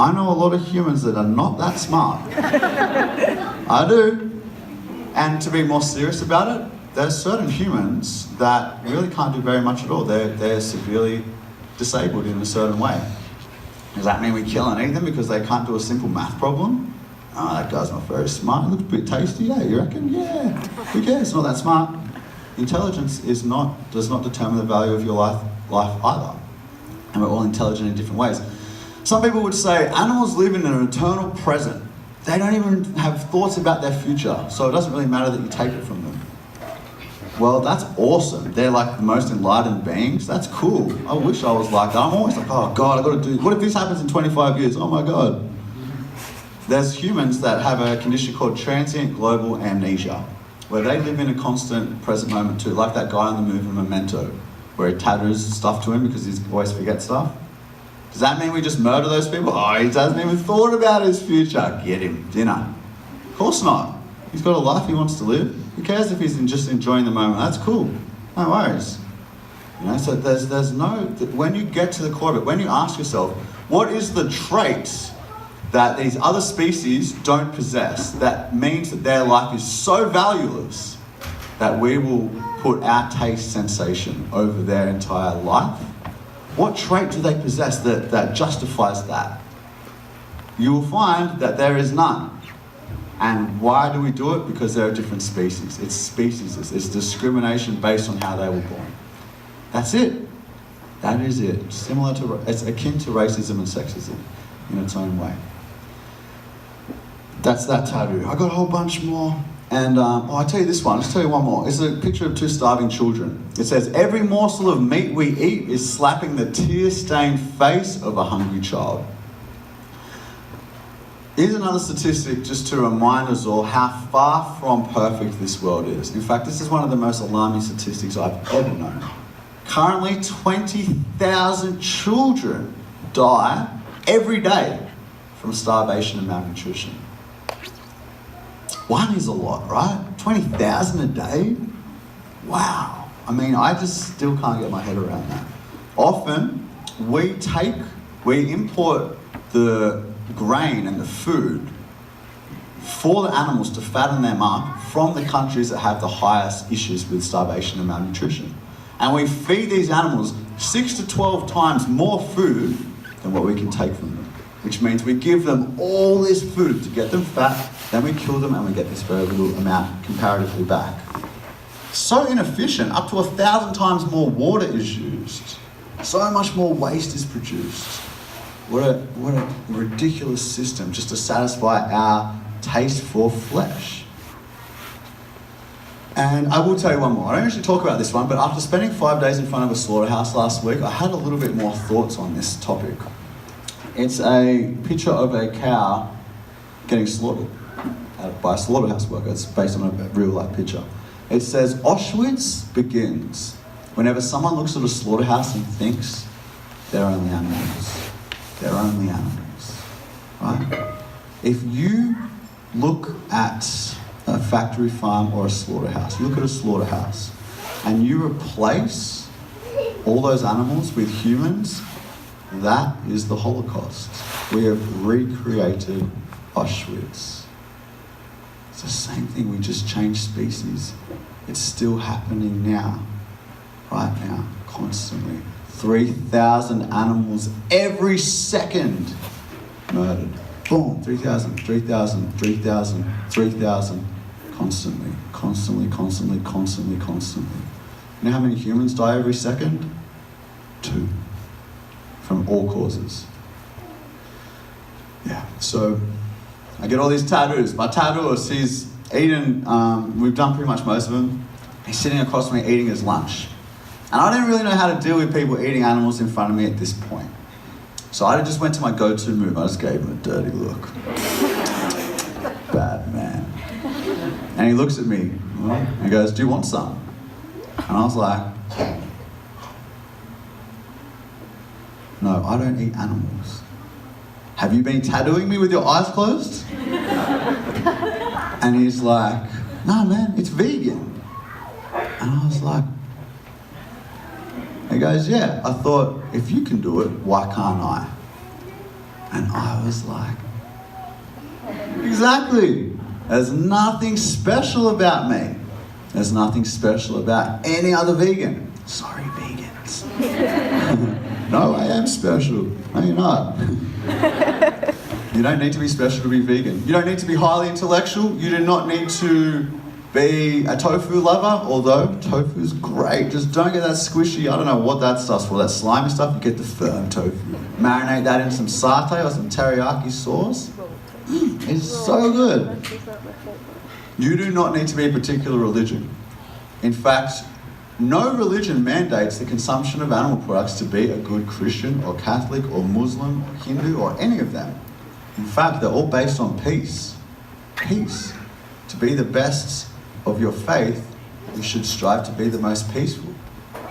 I know a lot of humans that are not that smart. I do. And to be more serious about it, there's certain humans that really can't do very much at all. They're severely disabled in a certain way. Does that mean we kill and eat them because they can't do a simple math problem? Oh, that guy's not very smart. It looks a bit tasty, yeah, you reckon? Yeah. Who cares? It's not that smart. Intelligence does not determine the value of your life either. And we're all intelligent in different ways. Some people would say animals live in an eternal present. They don't even have thoughts about their future, so it doesn't really matter that you take it from them. Well, that's awesome. They're like the most enlightened beings. That's cool. I wish I was like that. I'm always like, oh God, I've got to do, what if this happens in 25 years? Oh my God. There's humans that have a condition called transient global amnesia, where they live in a constant present moment too, like that guy on the movie Memento, where he tattoos stuff to him because he always forgets stuff. Does that mean we just murder those people? Oh, he hasn't even thought about his future. Get him, dinner. Of course not. He's got a life he wants to live. Who cares if he's just enjoying the moment? That's cool. No worries. You know, so there's no, when you get to the core of it, when you ask yourself, what is the trait that these other species don't possess that means that their life is so valueless that we will put our taste sensation over their entire life? What trait do they possess that justifies that? You will find that there is none. And why do we do it? Because there are different species. It's speciesist. It's discrimination based on how they were born. That's it. That is it. It's akin to racism and sexism in its own way. That's that tattoo. I got a whole bunch more. And I'll tell you this one. Let's tell you one more. It's a picture of two starving children. It says, every morsel of meat we eat is slapping the tear-stained face of a hungry child. Here's another statistic just to remind us all how far from perfect this world is. In fact, this is one of the most alarming statistics I've ever known. Currently, 20,000 children die every day from starvation and malnutrition. One is a lot, right? 20,000 a day? Wow. I mean, I just still can't get my head around that. Often, we import the grain and the food for the animals to fatten them up from the countries that have the highest issues with starvation and malnutrition. And we feed these animals 6 to 12 times more food than what we can take from them. Which means we give them all this food to get them fat, then we kill them and we get this very little amount comparatively back. So inefficient, up to 1,000 times more water is used. So much more waste is produced. What a ridiculous system just to satisfy our taste for flesh. And I will tell you one more. I don't usually talk about this one, but after spending 5 days in front of a slaughterhouse last week, I had a little bit more thoughts on this topic. It's a picture of a cow getting slaughtered by a slaughterhouse worker. It's based on a real-life picture. It says, Auschwitz begins whenever someone looks at a slaughterhouse and thinks they're only animals. They're only animals, right? If you look at a factory farm or a slaughterhouse, you look at a slaughterhouse and you replace all those animals with humans, that is the Holocaust. We have recreated Auschwitz. It's the same thing, we just changed species. It's still happening now, right now, constantly. 3,000 animals every second murdered. Boom, 3,000, 3,000, 3,000, 3,000, constantly, constantly, constantly, constantly, constantly. You know how many humans die every second? 2. From all causes. Yeah, so I get all these tattoos. My tattooist, he's eaten, we've done pretty much most of them. He's sitting across from me eating his lunch. And I didn't really know how to deal with people eating animals in front of me at this point. So I just went to my go-to move. I just gave him a dirty look. Bad man. And he looks at me and he goes, do you want some? And I was like, no, I don't eat animals. Have you been tattooing me with your eyes closed? And he's like, no man, it's vegan. And I was like, he goes, yeah, I thought, if you can do it, why can't I? And I was like, exactly. There's nothing special about me. There's nothing special about any other vegan. Sorry, vegans. No, I am special. No, you're not. You don't need to be special to be vegan. You don't need to be highly intellectual. You do not need to be a tofu lover, although tofu's great. Just don't get that squishy, I don't know what that stuff's for, that slimy stuff. You get the firm tofu. Marinate that in some satay or some teriyaki sauce. It's so good. You do not need to be a particular religion. In fact, no religion mandates the consumption of animal products to be a good Christian or Catholic or Muslim or Hindu or any of them. In fact, they're all based on peace. Peace. To be the best of your faith, you should strive to be the most peaceful.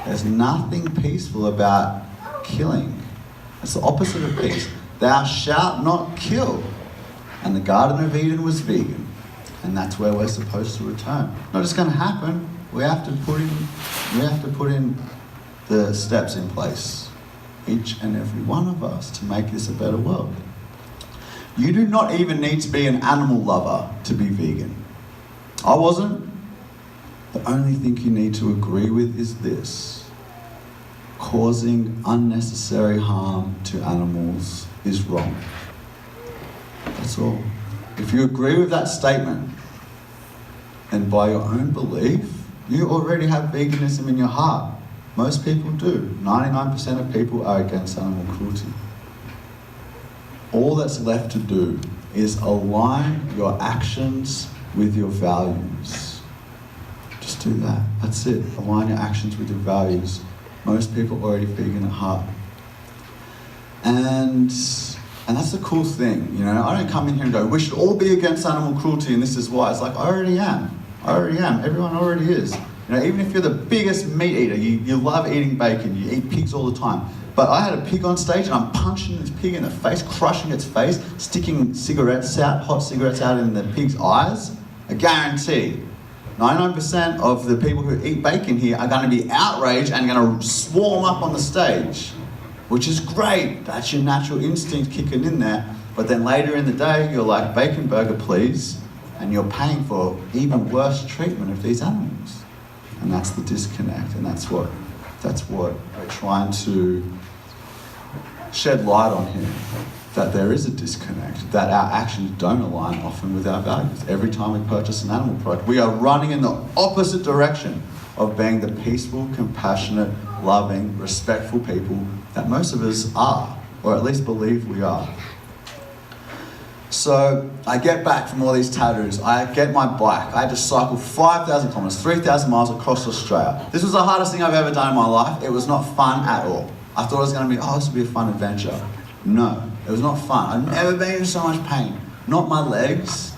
There's nothing peaceful about killing. It's the opposite of peace. Thou shalt not kill. And the Garden of Eden was vegan. And that's where we're supposed to return. Not just going to happen. We have to put in the steps in place, each and every one of us, to make this a better world. You do not even need to be an animal lover to be vegan. I wasn't. The only thing you need to agree with is this: causing unnecessary harm to animals is wrong. That's all. If you agree with that statement, and by your own belief, you already have veganism in your heart. Most people do. 99% of people are against animal cruelty. All that's left to do is align your actions with your values. Just do that. That's it. Align your actions with your values. Most people are already vegan at heart. And that's the cool thing, you know. I don't come in here and go, we should all be against animal cruelty and this is why. It's like, I already am. Everyone already is. You know, even if you're the biggest meat eater, you love eating bacon, you eat pigs all the time. But I had a pig on stage and I'm punching this pig in the face, crushing its face, sticking hot cigarettes out in the pig's eyes. I guarantee 99% of the people who eat bacon here are going to be outraged and going to swarm up on the stage, which is great. That's your natural instinct kicking in there. But then later in the day, you're like, bacon burger, please. And you're paying for even worse treatment of these animals. And that's the disconnect, and that's what we're trying to shed light on here. That there is a disconnect, that our actions don't align often with our values. Every time we purchase an animal product, we are running in the opposite direction of being the peaceful, compassionate, loving, respectful people that most of us are, or at least believe we are. So I get back from all these tattoos, I get my bike, I had to cycle 5,000 kilometers, 3,000 miles across Australia. This was the hardest thing I've ever done in my life. It was not fun at all. I thought it was going to be, this would be a fun adventure. No, it was not fun. I've never been in so much pain. Not my legs,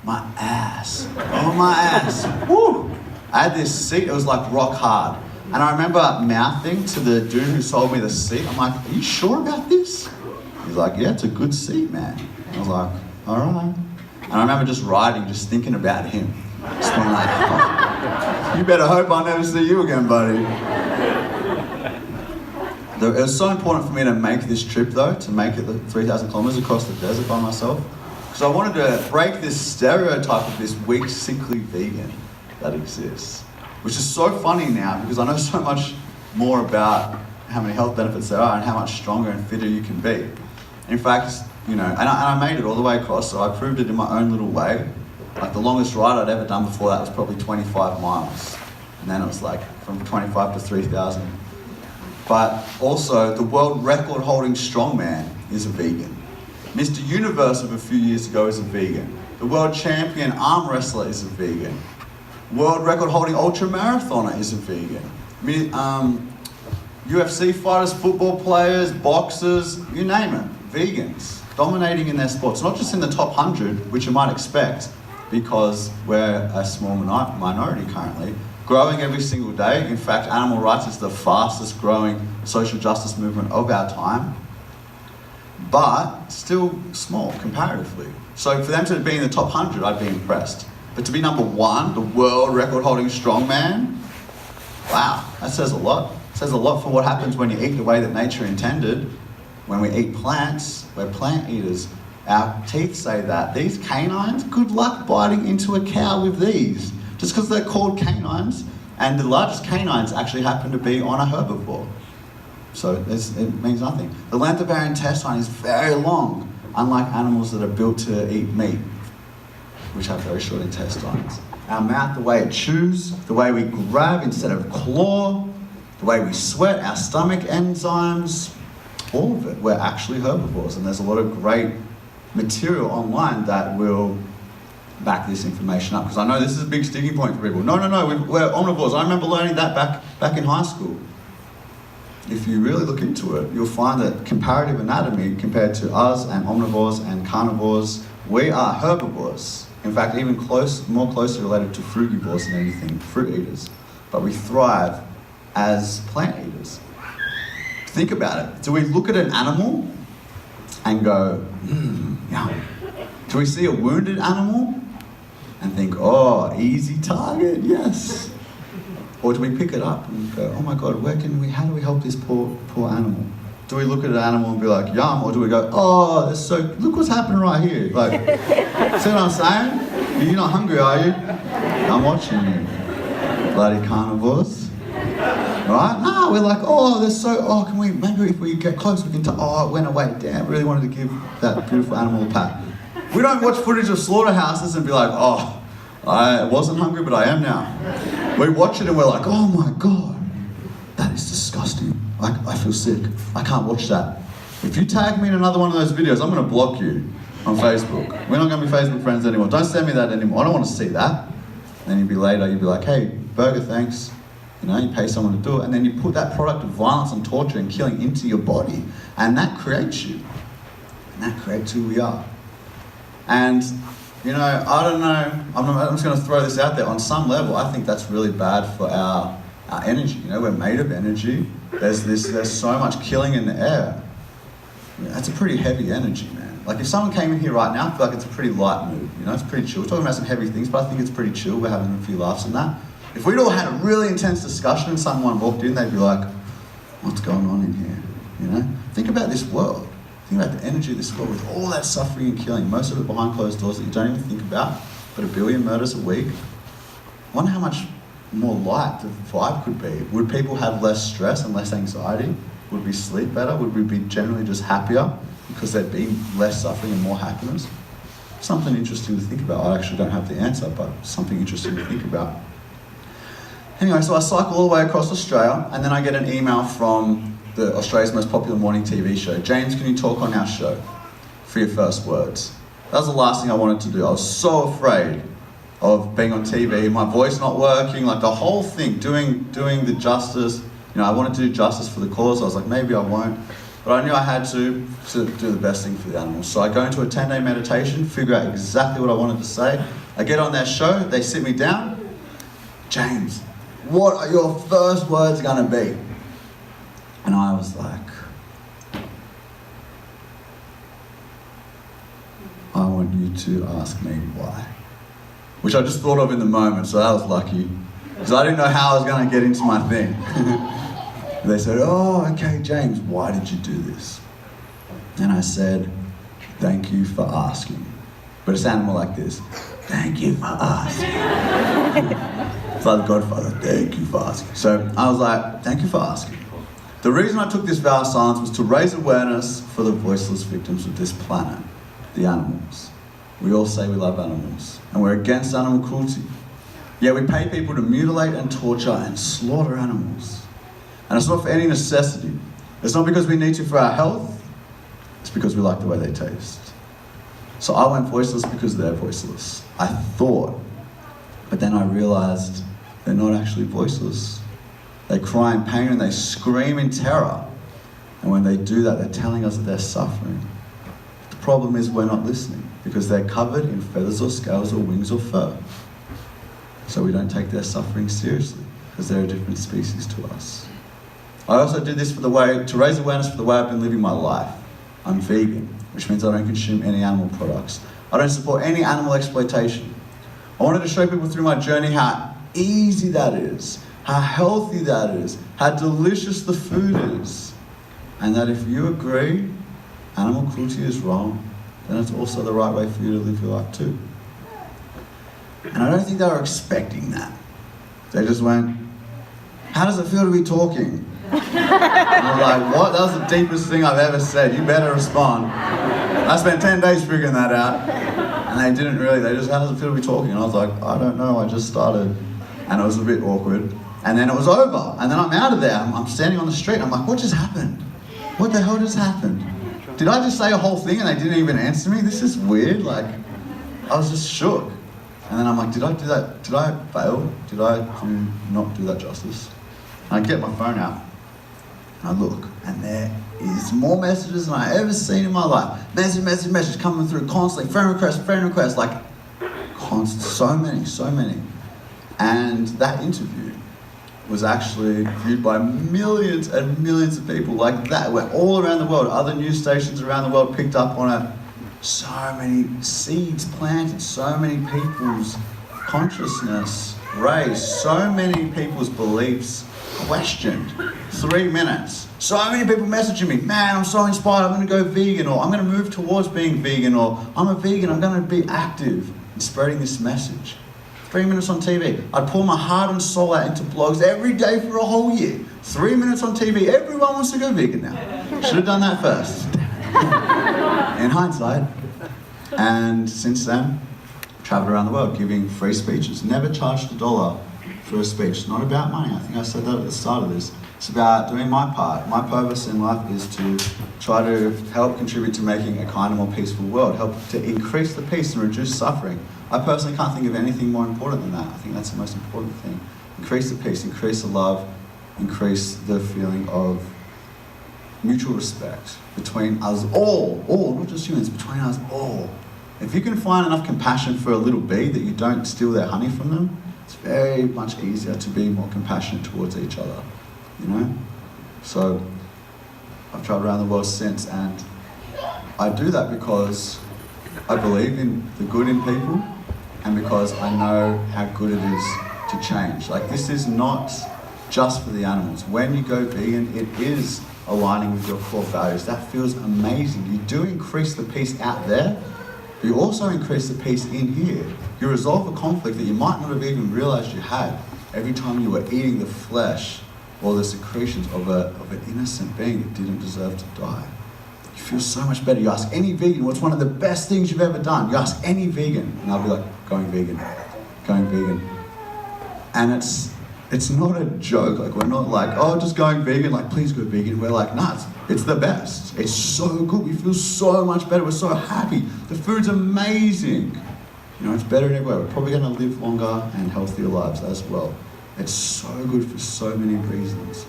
my ass. Oh, my ass. Woo! I had this seat, it was like rock hard. And I remember mouthing to the dude who sold me the seat. I'm like, are you sure about this? He's like, yeah, it's a good seat, man. I was like, all right. And I remember just riding, just thinking about him. Just being like, you better hope I never see you again, buddy. It was so important for me to make this trip, though, to make it the 3,000 kilometers across the desert by myself. Because I wanted to break this stereotype of this weak, sickly vegan that exists. Which is so funny now, because I know so much more about how many health benefits there are and how much stronger and fitter you can be. In fact, you know, and I made it all the way across, so I proved it in my own little way. Like the longest ride I'd ever done before that was probably 25 miles. And then it was like from 25 to 3,000. But also, the world record holding strongman is a vegan. Mr. Universe of a few years ago is a vegan. The world champion arm wrestler is a vegan. World record holding ultra marathoner is a vegan. UFC fighters, football players, boxers, you name it, vegans. Dominating in their sports, not just in the top 100, which you might expect, because we're a small minority currently, growing every single day. In fact, animal rights is the fastest growing social justice movement of our time, but still small comparatively. So for them to be in the top 100, I'd be impressed. But to be number 1, the world record holding strongman, wow, that says a lot. It says a lot for what happens when you eat the way that nature intended. when we eat plants, we're plant eaters. Our teeth say that. These canines, good luck biting into a cow with these. Just because they're called canines, and the largest canines actually happen to be on a herbivore. So it means nothing. The length of our intestine is very long, unlike animals that are built to eat meat, which have very short intestines. Our mouth, the way it chews, the way we grab instead of claw, the way we sweat, our stomach enzymes, all of it, we're actually herbivores. And there's a lot of great material online that will back this information up. Because I know this is a big sticking point for people. No, we're omnivores. I remember learning that back in high school. If you really look into it, you'll find that comparative anatomy compared to us and omnivores and carnivores, we are herbivores. In fact, even more closely related to frugivores than anything, fruit eaters. But we thrive as plant eaters. Think about it. Do we look at an animal and go, yum? Do we see a wounded animal and think, oh, easy target, yes? Or do we pick it up and go, oh my God, how do we help this poor animal? Do we look at an animal and be like, yum? Or do we go, oh, look what's happening right here. Like, see what I'm saying? You're not hungry, are you? I'm watching you, bloody carnivores. Right? No, we're like, maybe if we get close, we can it went away. Damn, really wanted to give that beautiful animal a pat. We don't watch footage of slaughterhouses and be like, I wasn't hungry, but I am now. We watch it and we're like, oh my God, that is disgusting. I feel sick. I can't watch that. If you tag me in another one of those videos, I'm going to block you on Facebook. We're not going to be Facebook friends anymore. Don't send me that anymore. I don't want to see that. Then you'd be like, hey, burger, thanks. You pay someone to do it, and then you put that product of violence and torture and killing into your body, and that creates you. And that creates who we are. And, I don't know, I'm just going to throw this out there. On some level, I think that's really bad for our energy. We're made of energy. There's so much killing in the air. That's a pretty heavy energy, man. Like if someone came in here right now, I feel like it's a pretty light mood. It's pretty chill. We're talking about some heavy things, but I think it's pretty chill. We're having a few laughs and that. If we'd all had a really intense discussion and someone walked in, they'd be like, what's going on in here? Think about this world. Think about the energy of this world with all that suffering and killing, most of it behind closed doors that you don't even think about, but 1 billion murders a week. I wonder how much more light the vibe could be. Would people have less stress and less anxiety? Would we sleep better? Would we be generally just happier because there'd be less suffering and more happiness? Something interesting to think about. I actually don't have the answer, but something interesting to think about. Anyway, so I cycle all the way across Australia, and then I get an email from Australia's most popular morning TV show. James, can you talk on our show for your first words? That was the last thing I wanted to do. I was so afraid of being on TV, my voice not working, like the whole thing, doing the justice. I wanted to do justice for the cause. I was like, maybe I won't. But I knew I had to do the best thing for the animals. So I go into a 10-day meditation, figure out exactly what I wanted to say. I get on their show, they sit me down. James, what are your first words going to be? And I was like, I want you to ask me why. Which I just thought of in the moment, so that was lucky. Because I didn't know how I was going to get into my thing. They said, oh, okay, James, why did you do this? And I said, thank you for asking. But it sounded more like this. Thank you for asking. It's like the Godfather, thank you for asking. So I was like, thank you for asking. The reason I took this vow of silence was to raise awareness for the voiceless victims of this planet, the animals. We all say we love animals, and we're against animal cruelty. Yet we pay people to mutilate and torture and slaughter animals. And it's not for any necessity. It's not because we need to for our health, it's because we like the way they taste. So I went voiceless because they're voiceless. I thought, but then I realized they're not actually voiceless. They cry in pain and they scream in terror. And when they do that, they're telling us that they're suffering. The problem is we're not listening because they're covered in feathers or scales or wings or fur. So we don't take their suffering seriously because they're a different species to us. I also did this to raise awareness for the way I've been living my life. I'm vegan, which means I don't consume any animal products. I don't support any animal exploitation. I wanted to show people through my journey how easy that is, how healthy that is, how delicious the food is. And that if you agree animal cruelty is wrong, then it's also the right way for you to live your life too. And I don't think they were expecting that. They just went, how does it feel to be talking? And I was like, what? That was the deepest thing I've ever said. You better respond. I spent 10 days figuring that out. And they didn't really, they just, how does it feel to be talking? And I was like, I don't know, I just started. And it was a bit awkward. And then it was over. And then I'm out of there. I'm standing on the street. I'm like, what just happened? What the hell just happened? Did I just say a whole thing and they didn't even answer me? This is weird. Like, I was just shook. And then I'm like, did I do that? Did I fail? Did I not do that justice? And I get my phone out. And I look. And there is more messages than I ever seen in my life. Message coming through constantly. Friend request. Like, constant. So many. And that interview was actually viewed by millions and millions of people like that. We're all around the world. Other news stations around the world picked up on it. So many seeds planted, so many people's consciousness raised, so many people's beliefs questioned. 3 minutes. So many people messaging me, man, I'm so inspired, I'm going to go vegan, or I'm going to move towards being vegan, or I'm a vegan, I'm going to be active in spreading this message. 3 minutes on TV. I'd pour my heart and soul out into blogs every day for a whole year. 3 minutes on TV. Everyone wants to go vegan now. Should have done that first. In hindsight. And since then, traveled around the world giving free speeches. Never charged $1 for a speech. It's not about money. I think I said that at the start of this. It's about doing my part. My purpose in life is to try to help contribute to making a kinder, more peaceful world. Help to increase the peace and reduce suffering. I personally can't think of anything more important than that. I think that's the most important thing. Increase the peace, increase the love, increase the feeling of mutual respect between us all, not just humans, between us all. If you can find enough compassion for a little bee that you don't steal their honey from them, it's very much easier to be more compassionate towards each other, you know? So I've traveled around the world since, and I do that because I believe in the good in people, and because I know how good it is to change. Like, this is not just for the animals. When you go vegan, it is aligning with your core values. That feels amazing. You do increase the peace out there, but you also increase the peace in here. You resolve a conflict that you might not have even realized you had every time you were eating the flesh or the secretions of an innocent being that didn't deserve to die. You feel so much better. You ask any vegan, what's one of the best things you've ever done? You ask any vegan, and they'll be like, going vegan. And it's not a joke. Like, we're not like, oh, just going vegan, like, please go vegan. We're like, nah, it's the best. It's so good. We feel so much better. We're so happy. The food's amazing. You know, it's better in every way. We're probably going to live longer and healthier lives as well. It's so good for so many reasons.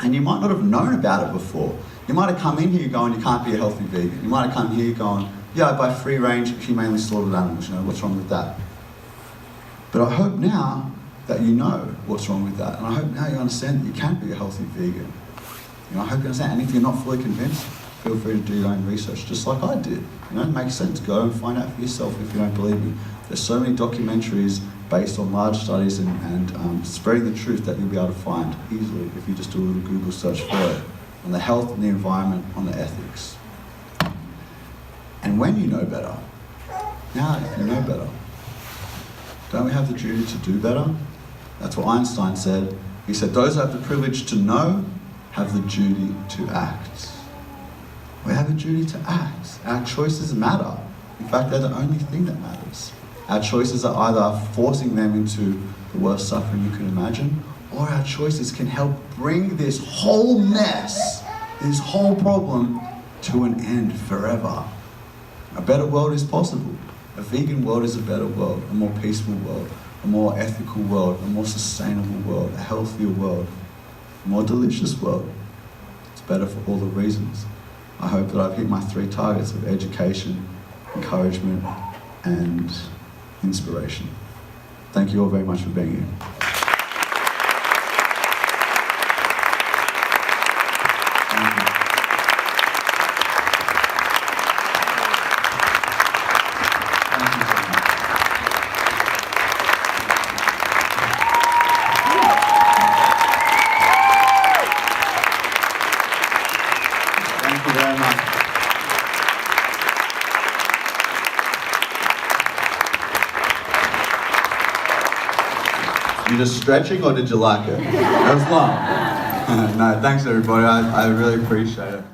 And you might not have known about it before. You might have come in here going, you can't be a healthy vegan. You might have come here going, yeah, I buy free-range, humanely slaughtered animals, you know, what's wrong with that? But I hope now that you know what's wrong with that. And I hope now you understand that you can be a healthy vegan. You know, I hope you understand. And if you're not fully convinced, feel free to do your own research, just like I did. You know, it makes sense. Go and find out for yourself if you don't believe me. There's so many documentaries based on large studies and spreading the truth that you'll be able to find easily if you just do a little Google search for it, on the health and the environment, on the ethics. And when you know better, now you know better, don't we have the duty to do better? That's what Einstein said. He said, those who have the privilege to know have the duty to act. We have a duty to act. Our choices matter. In fact, they're the only thing that matters. Our choices are either forcing them into the worst suffering you can imagine, or our choices can help bring this whole mess, this whole problem, to an end forever. A better world is possible. A vegan world is a better world, a more peaceful world, a more ethical world, a more sustainable world, a healthier world, a more delicious world. It's better for all the reasons. I hope that I've hit my 3 targets of education, encouragement, and inspiration. Thank you all very much for being here. You just stretching or did you like it? That was long. No, thanks everybody. I really appreciate it.